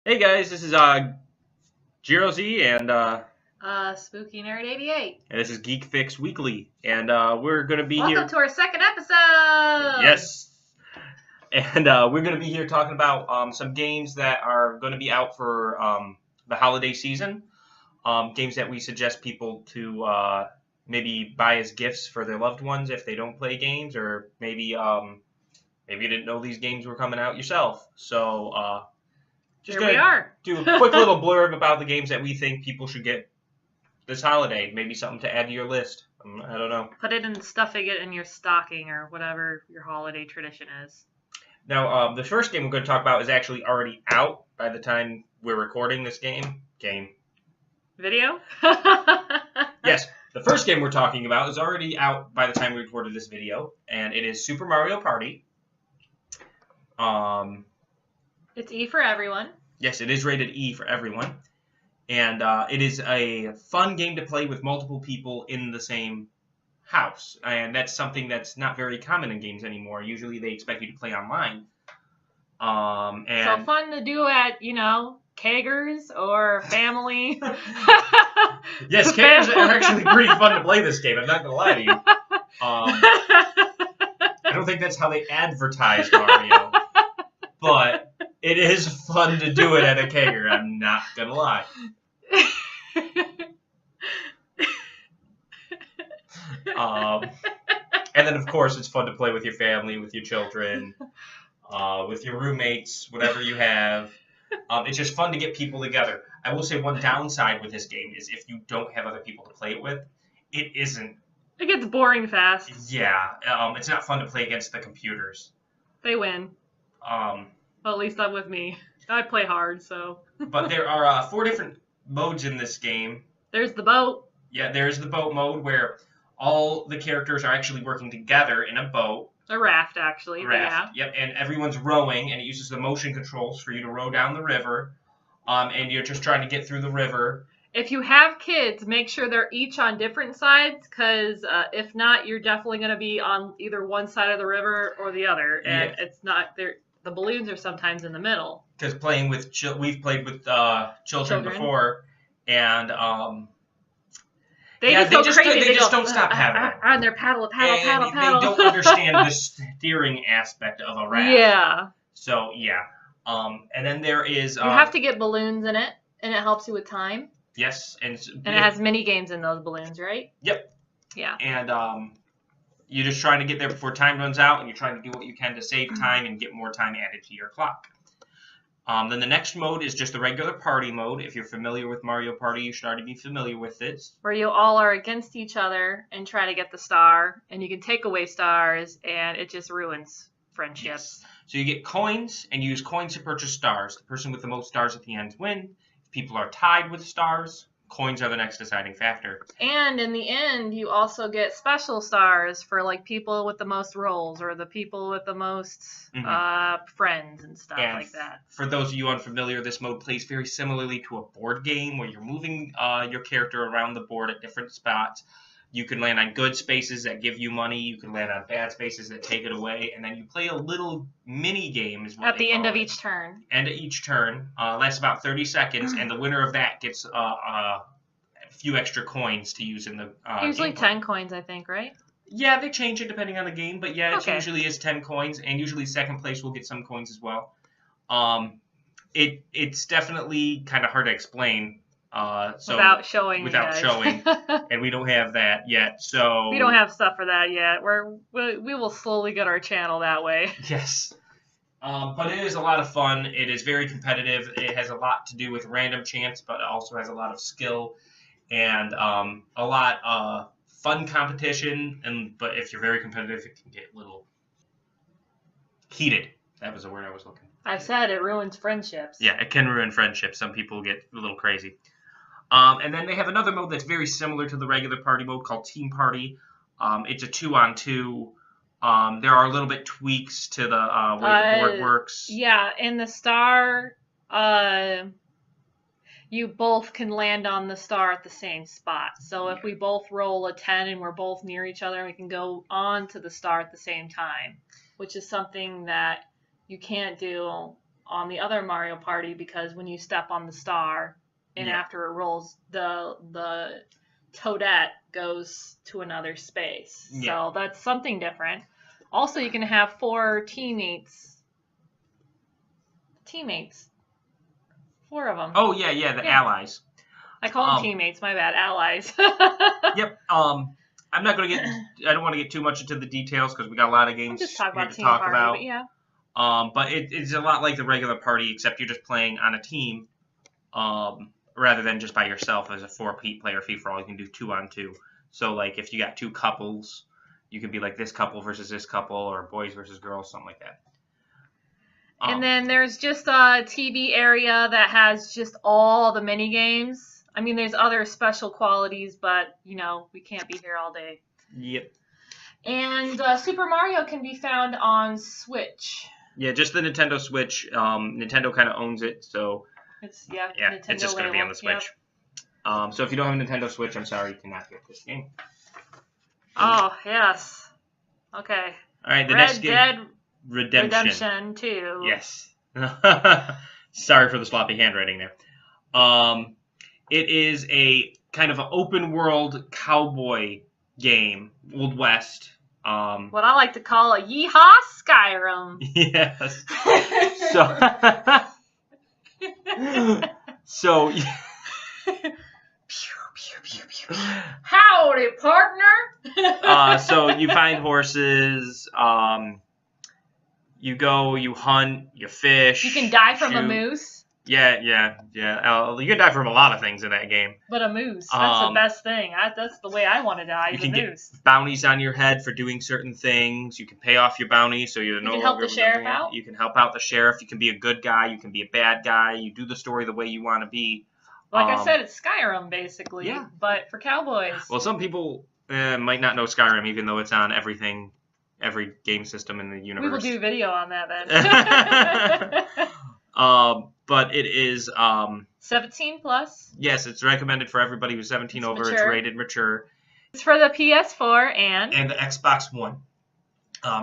Hey guys, this is Jero-z SpookyNerd 88. and this is Geek Fix Weekly, and we're gonna be Welcome here. to our second episode. Yes, and we're gonna be here talking about some games that are gonna be out for the holiday season. Games that we suggest people to maybe buy as gifts for their loved ones if they don't play games, or maybe you didn't know these games were coming out yourself. So just Here we gonna are. do a quick little blurb about the games that we think people should get this holiday. Maybe something to add to your list. I don't know. Put it in stuffing it in your stocking or whatever your holiday tradition is. Now, the first game we're going to talk about is actually already out by the time we're recording this game. Video? Yes, the first game we're talking about is already out by the time we recorded this video, and it is Super Mario Party. It's E for everyone. Yes, it is rated E for everyone. And it is a fun game to play with multiple people in the same house. And that's something that's not very common in games anymore. Usually they expect you to play online. So fun to do at, keggers or family. Yes, keggers are actually pretty fun to play this game. I'm not going to lie to you. I don't think that's how they advertise Mario. But it is fun to do it at a kegger. I'm not going to lie. And then, of course, it's fun to play with your family, with your children, with your roommates, whatever you have. It's just fun to get people together. I will say one downside with this game is if you don't have other people to play it with, it isn't. It gets boring fast. Yeah, it's not fun to play against the computers. They win. Well, at least not with me. I play hard, so. But there are 4 different modes in this game. There's the boat. Yeah, there's the boat mode where all the characters are actually working together in a boat. A raft, actually. Raft. Yeah. Yep, and everyone's rowing, and it uses the motion controls for you to row down the river. And you're just trying to get through the river. If you have kids, make sure they're each on different sides, because if not, you're definitely going to be on either one side of the river or the other, and it's not there. The balloons are sometimes in the middle. Because we've played with children before, and they just don't stop having it. On their paddle. They don't understand the steering aspect of a raft. Yeah. So yeah, and then there is. You have to get balloons in it, and it helps you with time. Yes, and it has mini games in those balloons, right? Yep. Yeah. And you're just trying to get there before time runs out, and you're trying to do what you can to save time and get more time added to your clock. Then the next mode is just the regular party mode. If you're familiar with Mario Party, you should already be familiar with this. Where you all are against each other and try to get the star, and you can take away stars, and it just ruins friendships. Yes. So you get coins, and you use coins to purchase stars. The person with the most stars at the end wins. If people are tied with stars, coins are the next deciding factor. And in the end, you also get special stars for like people with the most rolls or the people with the most friends and stuff like that. For those of you unfamiliar, this mode plays very similarly to a board game where you're moving your character around the board at different spots. You can land on good spaces that give you money. You can land on bad spaces that take it away. And then you play a little mini game is what at the end of each turn. End of each turn. Lasts about 30 seconds. And the winner of that gets a few extra coins to use in the usually 10 coins, I think, right? Yeah, they change it depending on the game. But yeah, it usually is 10 coins. And usually second place will get some coins as well. It's definitely kind of hard to explain. Without showing, and we don't have that yet. So we don't have stuff for that yet. We will slowly get our channel that way. Yes, but it is a lot of fun. It is very competitive. It has a lot to do with random chance, but it also has a lot of skill and a lot of fun competition. But if you're very competitive, it can get a little heated. That was the word I was looking for. I said it ruins friendships. Yeah, it can ruin friendships. Some people get a little crazy. And then they have another mode that's very similar to the regular party mode called Team Party. It's a 2-on-2. There are a little bit tweaks to the way the board works. Yeah, in the star, you both can land on the star at the same spot. So if we both roll a 10 and we're both near each other, we can go on to the star at the same time, which is something that you can't do on the other Mario Party because when you step on the star and after it rolls, the Toadette goes to another space. Yeah. So that's something different. Also, you can have 4 teammates. 4 of them. Oh, yeah, the allies. I call them teammates, my bad, allies. Yep. I'm not going to I don't want to get too much into the details because we got a lot of games just talk about to talk about. But yeah. But it's a lot like the regular party, except you're just playing on a team, rather than just by yourself as a 4-player free-for-all. You can do 2-on-2. So, like, if you got 2 couples, you can be like this couple versus this couple, or boys versus girls, something like that. And then there's just a TV area that has just all the mini games. I mean, there's other special qualities, but, you know, we can't be here all day. Yep. And Super Mario can be found on Switch. Yeah, just the Nintendo Switch. Nintendo kind of owns it, so It's it's just going to be on the Switch. Yep. So if you don't have a Nintendo Switch, I'm sorry, you cannot get this game. Oh, yes. Okay. All right, the Red next game. Dead Redemption 2. Yes. Sorry for the sloppy handwriting there. It is a kind of an open world cowboy game, Old West. What I like to call a yeehaw Skyrim. Yes. So Howdy, partner. So you find horses. You go, you hunt, you fish. You can die from a moose. Yeah. You can die from a lot of things in that game. But a moose, that's the best thing. That's the way I want to die. You can get bounties on your head for doing certain things. You can pay off your bounty, so you're no longer. You can help the sheriff out. You can help out the sheriff. You can be a good guy. You can be a bad guy. You do the story the way you want to be. Like I said, it's Skyrim basically. Yeah. But for cowboys. Well, some people might not know Skyrim, even though it's on every game system in the universe. We will do video on that then. But it is 17 plus. Yes, it's recommended for everybody who's 17 over. Mature. It's rated mature. It's for the PS4 and the Xbox One.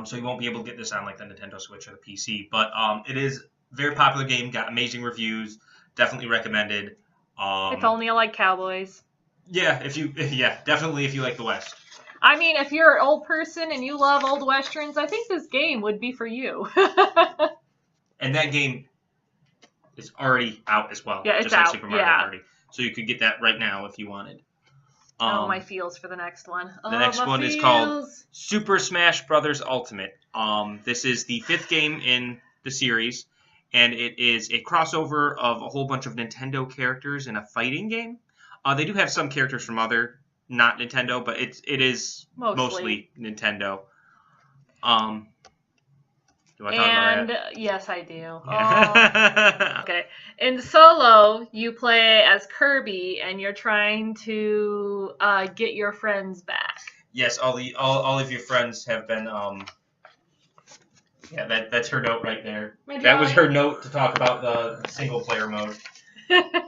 So you won't be able to get this on like the Nintendo Switch or the PC. But it is a very popular game. Got amazing reviews. Definitely recommended. If only I like cowboys. Yeah, definitely if you like the West. I mean, if you're an old person and you love old westerns, I think this game would be for you. And that game is already out as well. Yeah, it's just out. Like Super Mario Party. So you could get that right now if you wanted. My feels for the next one. The next one is called Super Smash Bros. Ultimate. This is the 5th game in the series, and it is a crossover of a whole bunch of Nintendo characters in a fighting game. They do have some characters from other not Nintendo, but it is mostly Nintendo. Do I talk about that? Yes, I do. Yeah. Oh. Okay. In solo, you play as Kirby, and you're trying to get your friends back. Yes, all of your friends have been. That's her note right there. That was her note to talk about the single player mode.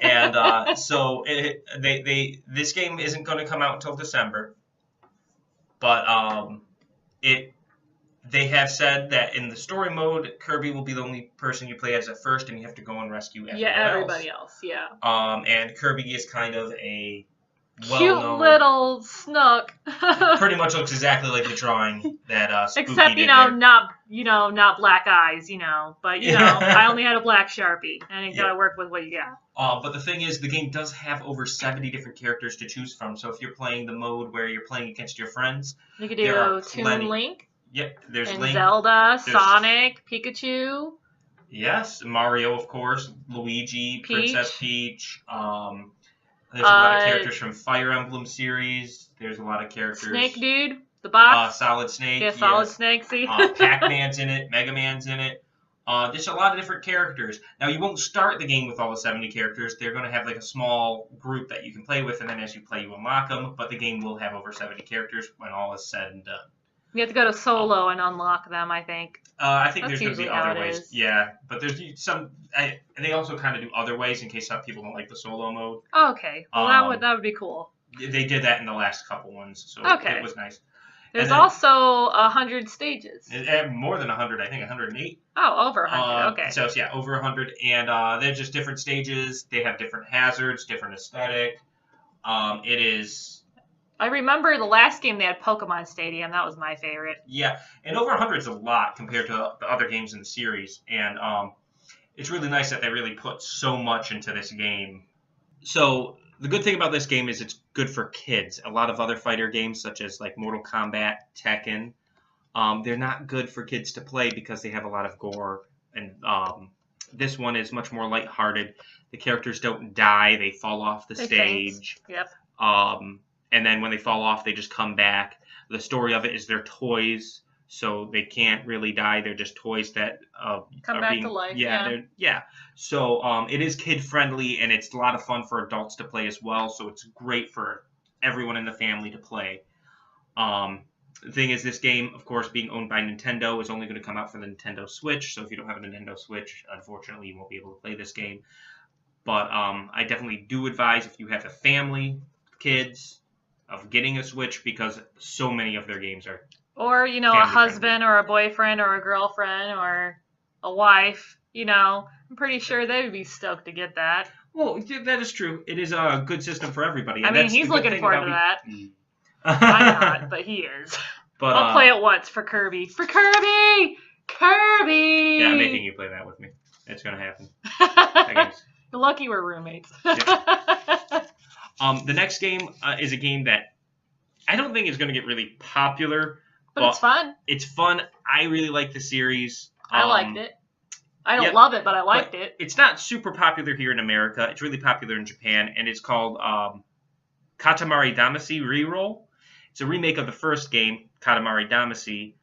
And so this game isn't going to come out until December, but they have said that in the story mode, Kirby will be the only person you play as at first, and you have to go and rescue everybody else. Yeah. And Kirby is kind of a cute little snook. Pretty much looks exactly like the drawing that Spooky except did not black eyes, but I only had a black Sharpie, and you gotta work with what you got. But the thing is, the game does have over 70 different characters to choose from. So if you're playing the mode where you're playing against your friends, you could do Toon Link. Yep, there's and Link, Zelda, Sonic, Pikachu. Yes, Mario, of course, Luigi, Peach. Princess Peach. There's a lot of characters from Fire Emblem series. There's a lot of characters. Snake Dude, the box. Solid Snake. Yeah, Solid Snake. See. Pac-Man's in it. Mega Man's in it. There's a lot of different characters. Now, you won't start the game with all the 70 characters. They're going to have like a small group that you can play with, and then as you play, you unlock them. But the game will have over 70 characters when all is said and done. You have to go to solo and unlock them, I think. I think there's going to be other ways. Yeah, but there's some. And they also kind of do other ways in case some people don't like the solo mode. Okay, well that would be cool. They did that in the last couple ones, so it was nice. There's also 100 stages. More than 100, I think 108. Oh, over 100. Okay. So yeah, over 100, and they're just different stages. They have different hazards, different aesthetic. It is. I remember the last game they had Pokemon Stadium. That was my favorite. Yeah, and over 100 is a lot compared to the other games in the series, and it's really nice that they really put so much into this game. So the good thing about this game is it's good for kids. A lot of other fighter games, such as like Mortal Kombat, Tekken, they're not good for kids to play because they have a lot of gore. And this one is much more lighthearted. The characters don't die; they fall off the stage. Yep. And then when they fall off, they just come back. The story of it is they're toys, so they can't really die. They're just toys that come back to life. Yeah. So it is kid friendly, and it's a lot of fun for adults to play as well. So it's great for everyone in the family to play. The thing is, this game, of course, being owned by Nintendo, is only going to come out for the Nintendo Switch. So if you don't have a Nintendo Switch, unfortunately, you won't be able to play this game. But I definitely do advise, if you have a family, kids, of getting a Switch, because so many of their games are. Or, a husband or a boyfriend or a girlfriend or a wife, I'm pretty sure they would be stoked to get that. Well, that is true. It is a good system for everybody. I mean, he's looking forward to that. I'm not, but he is. But I'll play it once for Kirby. For Kirby! Kirby! Yeah, I'm making you play that with me. It's going to happen. You're lucky we're roommates. The next game is a game that I don't think is going to get really popular. But it's fun. It's fun. I really like the series. I liked it. I don't love it, but I liked it. It's not super popular here in America. It's really popular in Japan, and it's called Katamari Damacy Reroll. It's a remake of the first game, Katamari Damacy.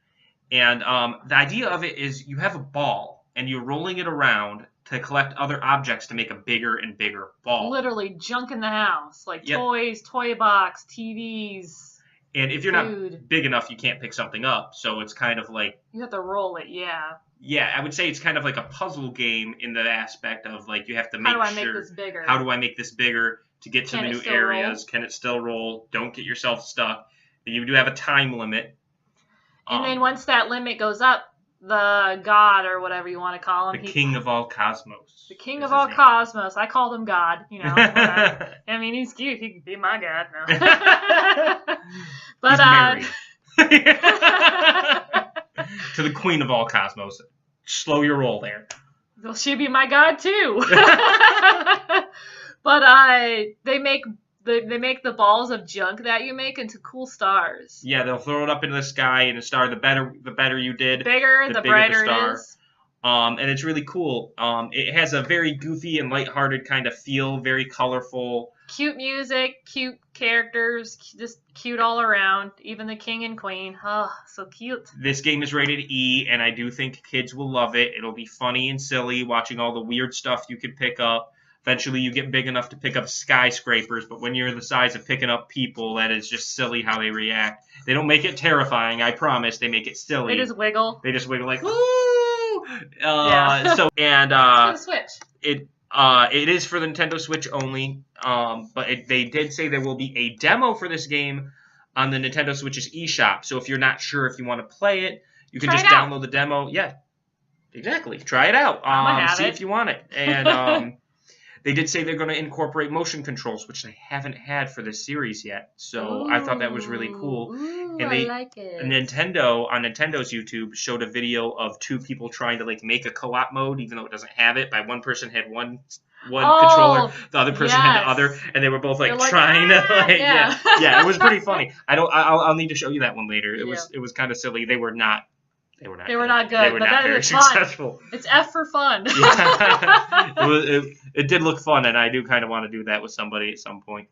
And the idea of it is you have a ball, and you're rolling it around to collect other objects to make a bigger and bigger ball. Literally junk in the house, like toys, toy box, TVs. And if you're not big enough, you can't pick something up. So it's kind of like... You have to roll it, yeah. Yeah, I would say it's kind of like a puzzle game in the aspect of, like, you have to make sure... How do I make this bigger? How do I make this bigger to get to the new areas? Can it still roll? Don't get yourself stuck. You do have a time limit. And then once that limit goes up, the god, or whatever you want to call him. The king of all cosmos. The king of all cosmos. I called him God, I mean, he's cute. He can be my god now. But, he's married. To the queen of all cosmos. Slow your roll there. Well, she'd be my god, too. But they make the balls of junk that you make into cool stars. Yeah, they'll throw it up into the sky, and the star, the better you did, the brighter star. it is. And it's really cool. It has a very goofy and lighthearted kind of feel, very colorful. Cute music, cute characters, just cute all around. Even the king and queen. Oh, so cute. This game is rated E, and I do think kids will love it. It'll be funny and silly, watching all the weird stuff you can pick up. Eventually, you get big enough to pick up skyscrapers, but when you're the size of picking up people, that is just silly how they react. They don't make it terrifying, I promise. They make it silly. They just wiggle. They just wiggle like, woo! Yeah. For the Switch. It is for the Nintendo Switch only, but they did say there will be a demo for this game on the Nintendo Switch's eShop. So if you're not sure if you want to play it, you can just download the demo. Yeah, exactly. Try it out. See if you want it. And they did say they're going to incorporate motion controls, which they haven't had for this series yet. So I thought that was really cool. Ooh, and I like it. Nintendo, on Nintendo's YouTube, showed a video of two people trying to make a co-op mode, even though it doesn't have it. One person had one controller, the other person had the other, and they were both trying to yeah, it was pretty funny. I'll need to show you that one later. It was kind of silly. They were not good. They were not very successful. It's F for fun. Yeah. It did look fun, and I do kind of want to do that with somebody at some point.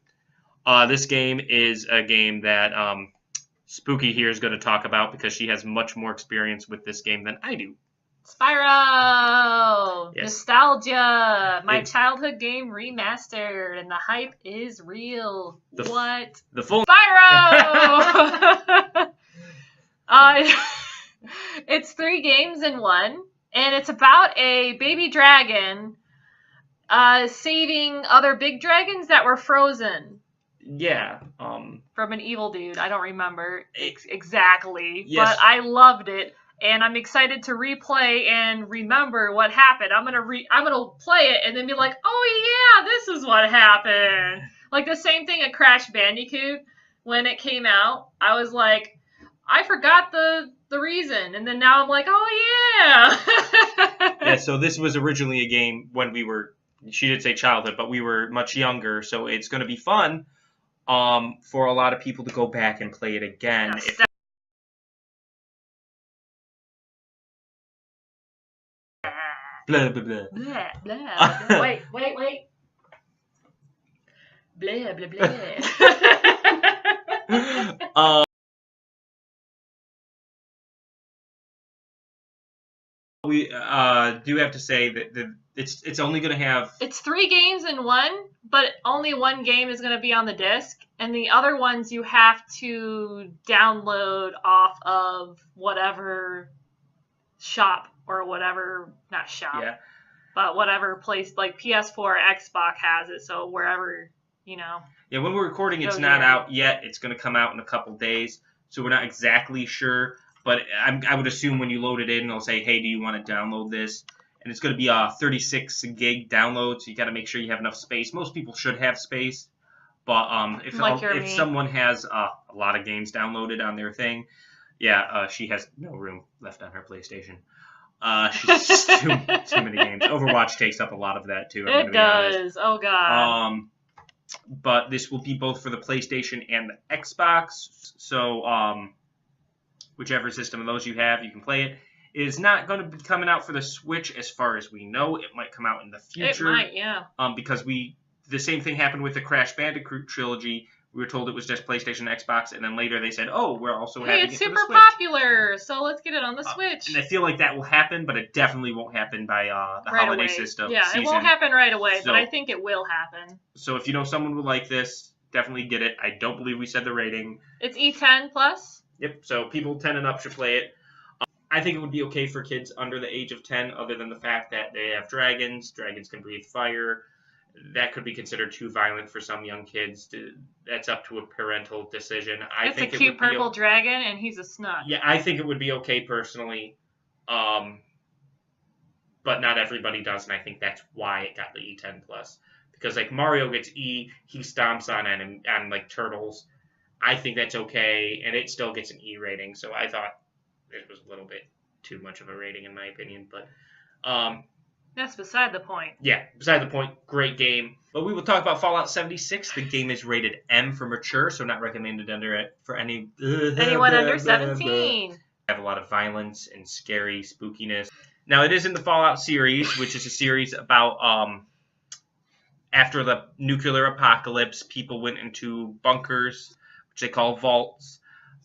This game is a game that Spooky here is going to talk about because she has much more experience with this game than I do. Spyro! Yes. Nostalgia! My childhood game remastered, and the hype is real. What? The full Spyro! It's 3 games in one, and it's about a baby dragon saving other big dragons that were frozen. Yeah. from an evil dude. I don't remember exactly, Yes. but I loved it. And I'm excited to replay and remember what happened. I'm gonna play it and then be like, oh yeah, this is what happened. Like the same thing at Crash Bandicoot when it came out. I was like, I forgot the reason, and then now I'm like, oh yeah. Yeah. So this was originally a game when we were. She did say childhood, but we were much younger. So it's going to be fun, for a lot of people to go back and play it again. Yes, Blah blah blah. blah, blah, blah. Wait. Blah, blah, blah. We do have to say that it's only going to have... It's 3 games in one, but only one game is going to be on the disc, and the other ones you have to download off of whatever shop or whatever, not shop, Yeah. but whatever place, like PS4 or Xbox has it, so wherever, Yeah, when we're recording, it's not out yet. It's going to come out in a couple days, so we're not exactly sure. But I would assume when you load it in, it'll say, hey, do you want to download this? And it's going to be a 36 gig download, so you got to make sure you have enough space. Most people should have space, but if someone has a lot of games downloaded on their thing, she has no room left on her PlayStation. She's just too many games. Overwatch takes up a lot of that too. It does. Oh god. But this will be both for the PlayStation and the Xbox. So whichever system of those you have, you can play it. It is not going to be coming out for the Switch as far as we know. It might come out in the future. It might, yeah. Because the same thing happened with the Crash Bandicoot trilogy. We were told it was just PlayStation and Xbox, and then later they said, oh, we're also having it for the Switch. It's super popular, so let's get it on the Switch. And I feel like that will happen, but it definitely won't happen by the holiday season. Yeah, it won't happen right away, but I think it will happen. So if you know someone would like this, definitely get it. I don't believe we said the rating. It's E10 plus. Yep, so people 10 and up should play it. I think it would be okay for kids under the age of 10, other than the fact that they have dragons. Dragons can breathe fire. That could be considered too violent for some young kids. That's up to a parental decision. It's a cute purple dragon, and he's a snug. Yeah, I think it would be okay personally, but not everybody does, and I think that's why it got the E10+. Because like Mario gets E, he stomps on like turtles. I think that's okay, and it still gets an E rating. So I thought it was a little bit too much of a rating in my opinion, but that's beside the point. Yeah, beside the point. Great game. But we will talk about Fallout 76. The game is rated M for mature, so not recommended for anyone under 17. Have a lot of violence and scary spookiness. Now it is in the Fallout series, which is a series about after the nuclear apocalypse, people went into bunkers, which they call vaults,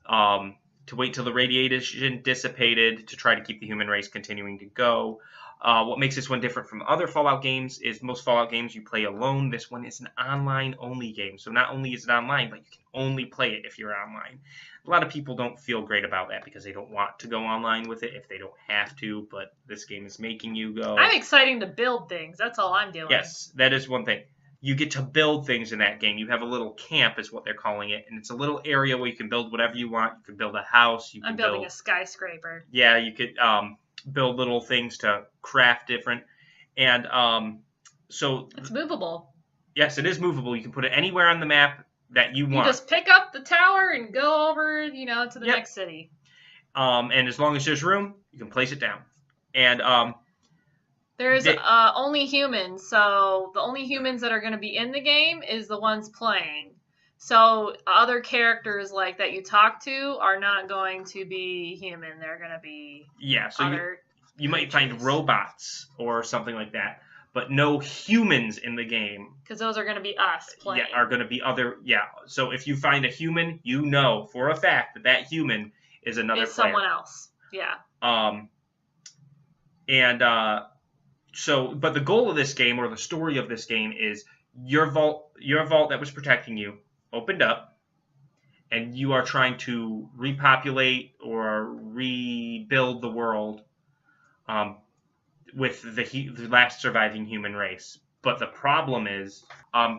to wait till the radiation dissipated to try to keep the human race continuing to go. What makes this one different from other Fallout games is most Fallout games you play alone. This one is an online-only game. So not only is it online, but you can only play it if you're online. A lot of people don't feel great about that because they don't want to go online with it if they don't have to, but this game is making you go. I'm excited to build things. That's all I'm doing. Yes, that is one thing. You get to build things in that game. You have a little camp is what they're calling it, and it's a little area where you can build whatever you want. You can build a house. I'm building a skyscraper. Yeah, you could build little things to craft different. And so... It's movable. Yes, it is movable. You can put it anywhere on the map that you want. You just pick up the tower and go over, to the next city. And as long as there's room, you can place it down. And... There's only humans, so the only humans that are going to be in the game is the ones playing. So other characters like that you talk to are not going to be human. They're going to be other you might find robots or something like that, but no humans in the game. Because those are going to be us playing. Yeah, are going to be other. Yeah, so if you find a human, you know for a fact that that human is another player. Someone else. Yeah. So, but the goal of this game, or the story of this game, is your vault that was protecting you opened up, and you are trying to repopulate or rebuild the world with the last surviving human race. But the problem is,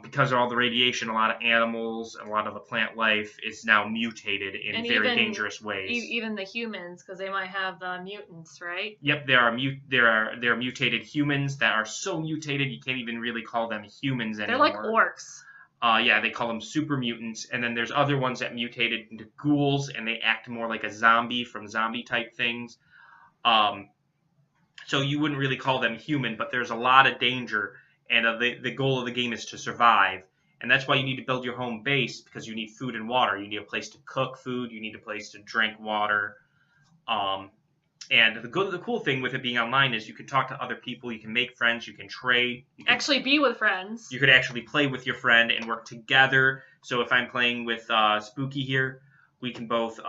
because of all the radiation, a lot of animals, a lot of the plant life is now mutated in very dangerous ways. Even the humans, because they might have mutants, right? Yep, there are mutated humans that are so mutated you can't even really call them humans anymore. They're like orcs. Yeah, they call them super mutants, and then there's other ones that mutated into ghouls, and they act more like a zombie from zombie type things. So you wouldn't really call them human, but there's a lot of danger. And the goal of the game is to survive. And that's why you need to build your home base, because you need food and water. You need a place to cook food. You need a place to drink water. And the cool thing with it being online is you can talk to other people. You can make friends. You can trade. You can actually be with friends. You could actually play with your friend and work together. So if I'm playing with Spooky here, we can both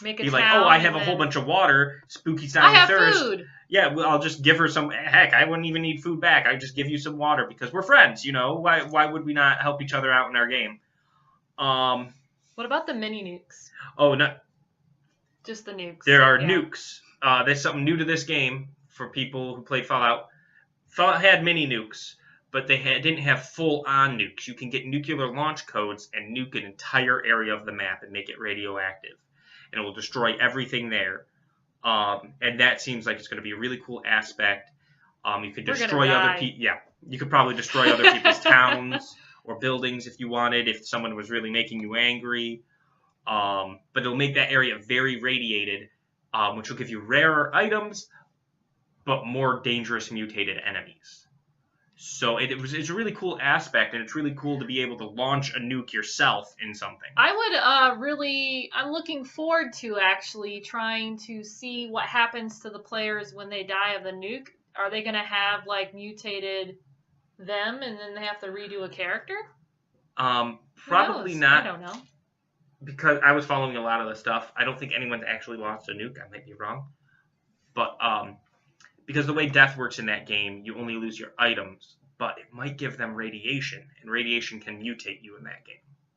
make a be like, oh, I have a whole bunch of water. Spooky's dying of thirst. Food. Yeah, well, I'll just give her some. Heck, I wouldn't even need food back. I'd just give you some water because we're friends. You know, why would we not help each other out in our game? What about the mini nukes? Oh, no. Just the nukes. There are nukes. There's something new to this game for people who played Fallout. Fallout had mini nukes, but they didn't have full-on nukes. You can get nuclear launch codes and nuke an entire area of the map and make it radioactive, and it will destroy everything there. And that seems like it's going to be a really cool aspect. You could destroy other people. Yeah, you could probably destroy other people's towns or buildings if you wanted, if someone was really making you angry. But it'll make that area very radiated, which will give you rarer items, but more dangerous mutated enemies. So it's a really cool aspect, and it's really cool to be able to launch a nuke yourself in something. I would I'm looking forward to actually trying to see what happens to the players when they die of the nuke. Are they going to have, like, mutated them, and then they have to redo a character? Probably not. I don't know. Because I was following a lot of the stuff. I don't think anyone's actually lost a nuke. I might be wrong. But, because the way death works in that game, you only lose your items, but it might give them radiation, and radiation can mutate you in that game.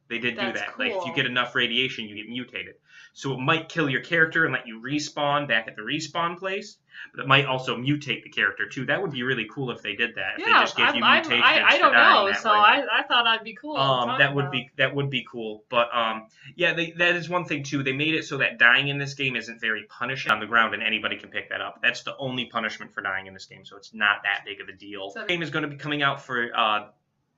They did do that. Cool. Like, if you get enough radiation, you get mutated. So it might kill your character and let you respawn back at the respawn place, but it might also mutate the character too. That would be really cool if they did that. If they just gave you mutations I don't know, so I thought I'd be cool. That would be cool. But yeah, that is one thing too. They made it so that dying in this game isn't very punishing on the ground, and anybody can pick that up. That's the only punishment for dying in this game, so it's not that big of a deal. The game is going to be coming out for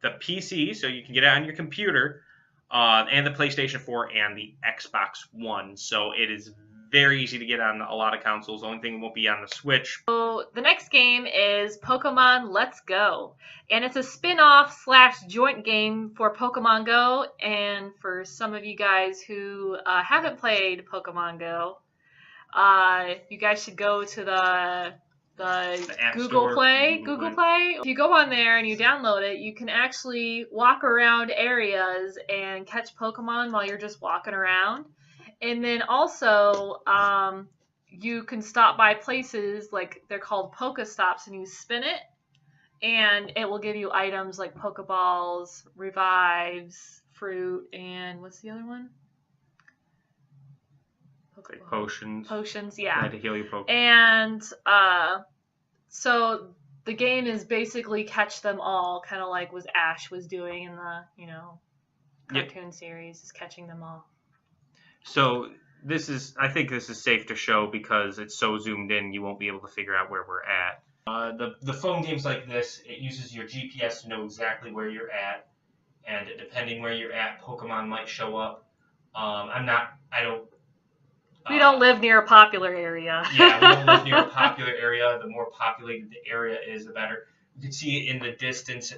the PC, so you can get it on your computer. And the PlayStation 4 and the Xbox One. So it is very easy to get on a lot of consoles. The only thing won't be on the Switch. So the next game is Pokemon Let's Go. And it's a spin-off / joint game for Pokemon Go. And for some of you guys who haven't played Pokemon Go, you guys should go to the Google Play. If you go on there and you download it, you can actually walk around areas and catch Pokemon while you're just walking around. And then also, you can stop by places, like they're called Pokestops, and you spin it, and it will give you items like Pokeballs, revives, fruit, and what's the other one? Like potions. Potions, yeah. To heal your Pokemon. And so the game is basically catch them all, kind of like what Ash was doing in the, cartoon series, is catching them all. So I think this is safe to show because it's so zoomed in, you won't be able to figure out where we're at. The phone games like this, it uses your GPS to know exactly where you're at, and depending where you're at, Pokemon might show up. We don't live near a popular area. Yeah, we don't live near a popular area. The more populated the area is, the better. You can see it in the distance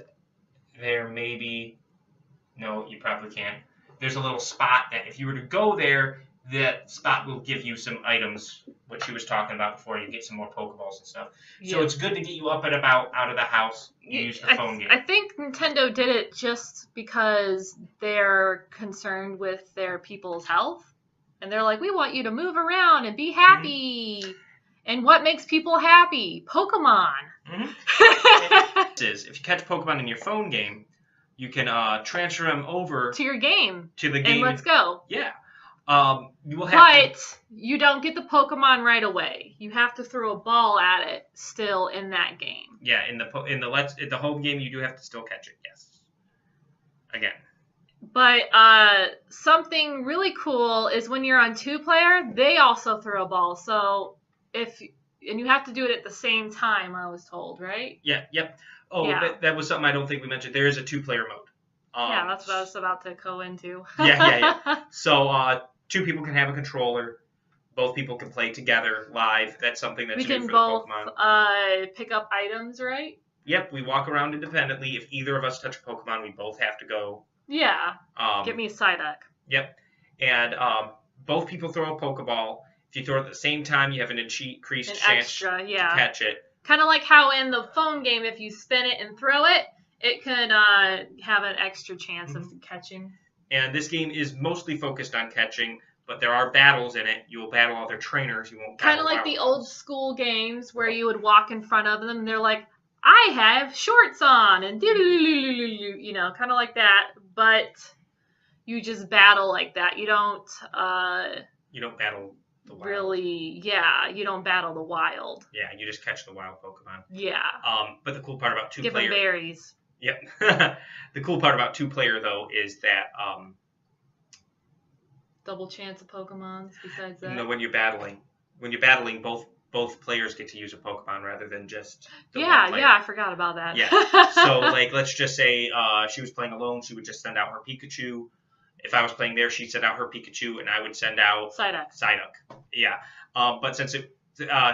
there, maybe. No, you probably can't. There's a little spot that if you were to go there, that spot will give you some items, what she was talking about before. You get some more Pokeballs and stuff. Yeah. So it's good to get you up and about out of the house. You use the phone game. I think Nintendo did it just because they're concerned with their people's health. And they're like, we want you to move around and be happy. Mm-hmm. And what makes people happy? Pokemon. Mm-hmm. If you catch Pokemon in your phone game, you can transfer them over to your game. To the game. And Let's Go. Yeah. You will have But you don't get the Pokemon right away. You have to throw a ball at it still in that game. Yeah, in the home game, you do have to still catch it. Yes. Again. But something really cool is when you're on 2-player, they also throw a ball. So and you have to do it at the same time, I was told, right? Yeah, yep. Oh, yeah. That was something I don't think we mentioned. There is a 2-player mode. Yeah, that's what I was about to go into. yeah. So 2 people can have a controller. Both people can play together live. That's something that's new for the Pokemon. We can both pick up items, right? Yep, we walk around independently. If either of us touch a Pokemon, we both have to go. Yeah. Get me a Psyduck. Yep. And both people throw a Pokeball. If you throw it at the same time, you have an increased chance to catch it. Kind of like how in the phone game, if you spin it and throw it, it could have an extra chance of catching. And this game is mostly focused on catching, but there are battles in it. You will battle other trainers. You won't battle kind of like the old school games where you would walk in front of them and they're like, I have shorts on, and you know, kind of like that, but you just battle like that. You don't battle the wild. Really, yeah, you don't battle the wild. Yeah, you just catch the wild Pokemon. Yeah. But the cool part about 2-player... Give them berries. Yep. The cool part about 2-player, though, is that... double chance of Pokemons besides that? No, when you're battling, both players get to use a Pokemon rather than just the one player. Yeah, I forgot about that. Yeah. So, like, let's just say she was playing alone, she would just send out her Pikachu. If I was playing there, she'd send out her Pikachu, and I would send out Psyduck. Yeah. But since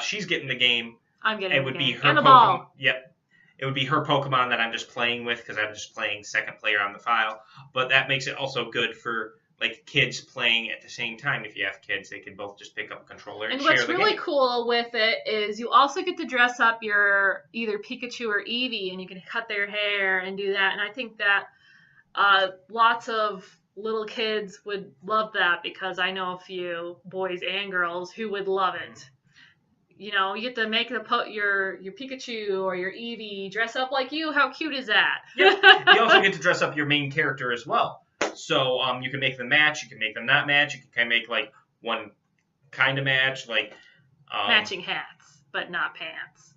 she's getting the game, I'm getting it would be her and the Pokemon. Ball. Yep. It would be her Pokemon that I'm just playing with because I'm just playing second player on the file. But that makes it also good for like kids playing at the same time. If you have kids, they can both just pick up a controller and share the game. And what's really cool with it is you also get to dress up your either Pikachu or Eevee, and you can cut their hair and do that. And I think that lots of little kids would love that because I know a few boys and girls who would love it. You know, you get to make your Pikachu or your Eevee dress up like you. How cute is that? Yeah. You also get to dress up your main character as well. So you can make them match. You can make them not match. You can kind of make like one kind of match, like matching hats, but not pants,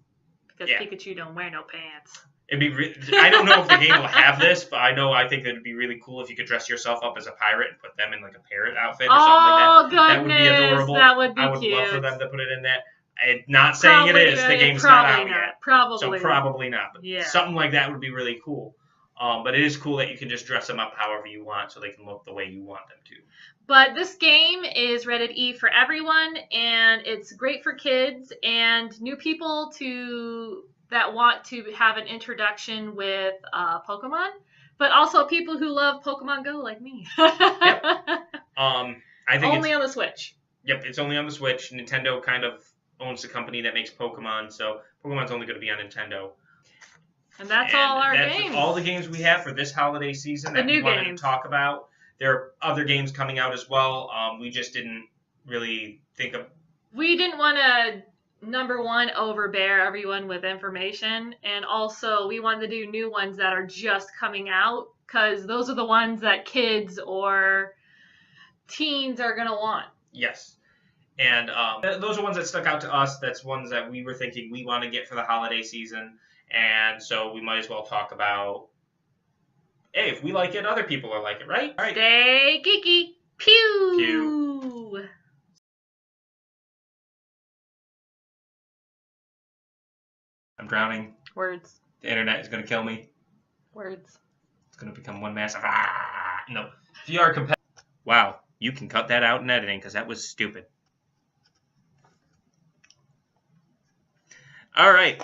because Pikachu don't wear no pants. It'd be. I don't know if the game will have this, but I think that it'd be really cool if you could dress yourself up as a pirate and put them in like a parrot outfit or something like that. Goodness, that would be adorable. That would be I would cute. love for them to put it in that. I'm not saying it is. The game's not out yet. Probably not. But something like that would be really cool. But it is cool that you can just dress them up however you want so they can look the way you want them to. But this game is rated E for everyone, and it's great for kids and new people that want to have an introduction with Pokemon, but also people who love Pokemon Go like me. Yep. I think only on the Switch. Yep, it's only on the Switch. Nintendo kind of owns the company that makes Pokemon, so Pokemon's only going to be on Nintendo. And that's all our games. All the games we have for this holiday season that we wanted to talk about. There are other games coming out as well. We just didn't really think of... We didn't want to, number one, overbear everyone with information. And also, we wanted to do new ones that are just coming out. Because those are the ones that kids or teens are going to want. Yes. And those are ones that stuck out to us. That's ones that we were thinking we want to get for the holiday season. And so we might as well talk about, hey, if we like it, other people will like it, right? All right. Stay geeky. Pew! Pew. I'm drowning. Words. The internet is going to kill me. Words. It's going to become one massive... No. VR competitive. Wow. You can cut that out in editing because that was stupid. All right.